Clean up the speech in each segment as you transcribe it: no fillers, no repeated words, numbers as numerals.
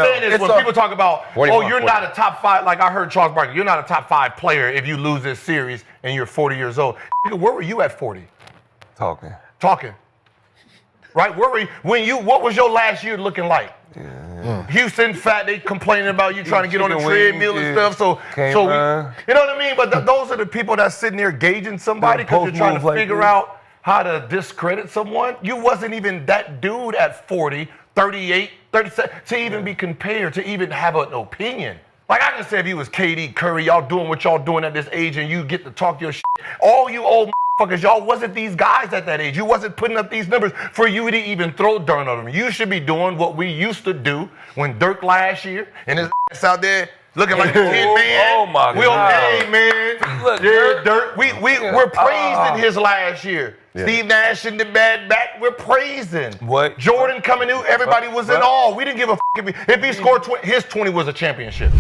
saying is when people talk about, oh, you're 40. not a top 5, like I heard Charles Barkley, you're not a top 5 player if you lose this series and you're 40 years old. Where were you at 40? Talking. Right? Where were you? What was your last year looking like? Yeah. Houston fat, they complaining about you trying to get on the treadmill and stuff. So we, you know what I mean? But those are the people that's sitting there gauging somebody because you're trying to figure out how to discredit someone. You wasn't even that dude at 40, 38, 37 to even be compared, to even have an opinion. Like I can say if you was KD, Curry, y'all doing what y'all doing at this age and you get to talk your shit. All you old motherfuckers, y'all wasn't these guys at that age. You wasn't putting up these numbers for you to even throw dirt on them. You should be doing what we used to do when Dirk last year and his ass out there looking like a kid, man. Oh my God. Hey, man. Look, yeah, Dirk. We're praising his last year. Yeah. Steve Nash in the bad back, we're praising. What? Jordan coming in, everybody was in awe. We didn't give a if he scored 20, his 20 was a championship.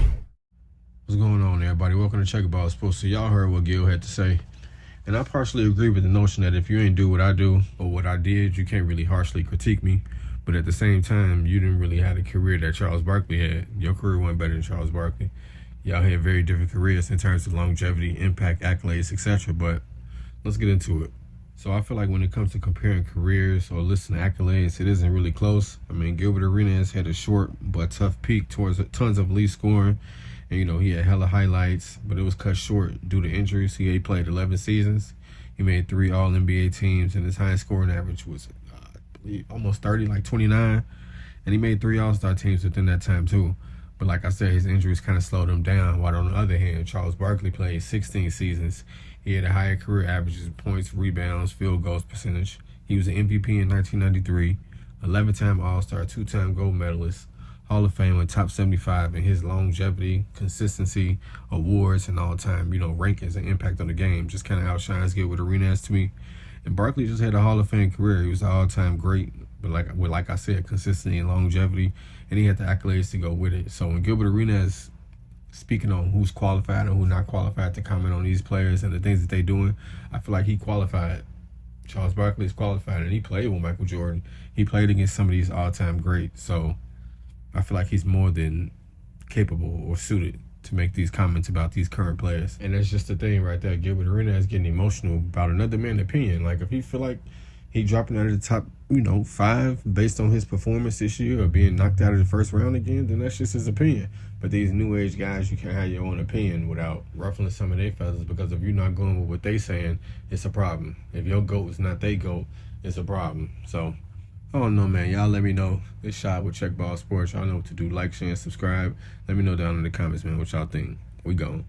What's going on, everybody? Welcome to Check About Sports. So y'all heard what Gil had to say. And I partially agree with the notion that if you ain't do what I do or what I did, you can't really harshly critique me. But at the same time, you didn't really have a career that Charles Barkley had. Your career went better than Charles Barkley. Y'all had very different careers in terms of longevity, impact, accolades, etc. But let's get into it. So I feel like when it comes to comparing careers or listing accolades, it isn't really close. I mean, Gilbert Arenas had a short but tough peak towards tons of elite scoring. And, you know, he had hella highlights, but it was cut short due to injuries. He played 11 seasons. He made 3 All-NBA teams, and his highest scoring average was almost 30, like 29. And he made 3 All-Star teams within that time, too. But like I said, his injuries kind of slowed him down. While on the other hand, Charles Barkley played 16 seasons. He had a higher career averages, points, rebounds, field goals percentage. He was an MVP in 1993, 11-time All-Star, 2-time gold medalist, Hall of Fame and top 75, and his longevity, consistency, awards, and all-time, rankings and impact on the game just kind of outshines Gilbert Arenas to me. And Barkley just had a Hall of Fame career. He was an all-time great, but like I said, consistency and longevity, and he had the accolades to go with it. So when Gilbert Arenas speaking on who's qualified and who's not qualified to comment on these players and the things that they're doing, I feel like he qualified. Charles Barkley is qualified, and he played with Michael Jordan. He played against some of these all-time greats. So I feel like he's more than capable or suited to make these comments about these current players. And that's just the thing right there. Gilbert Arenas is getting emotional about another man's opinion. Like, if he feel like he dropping out of the top, 5 based on his performance this year or being knocked out of the first round again, then that's just his opinion. But these new age guys, you can't have your own opinion without ruffling some of their feathers, because if you're not going with what they saying, it's a problem. If your GOAT is not they GOAT, it's a problem. So I don't know, man. Y'all let me know. This shot with Check Ball Sports. Y'all know what to do. Like, share, and subscribe. Let me know down in the comments, man, what y'all think. We gone.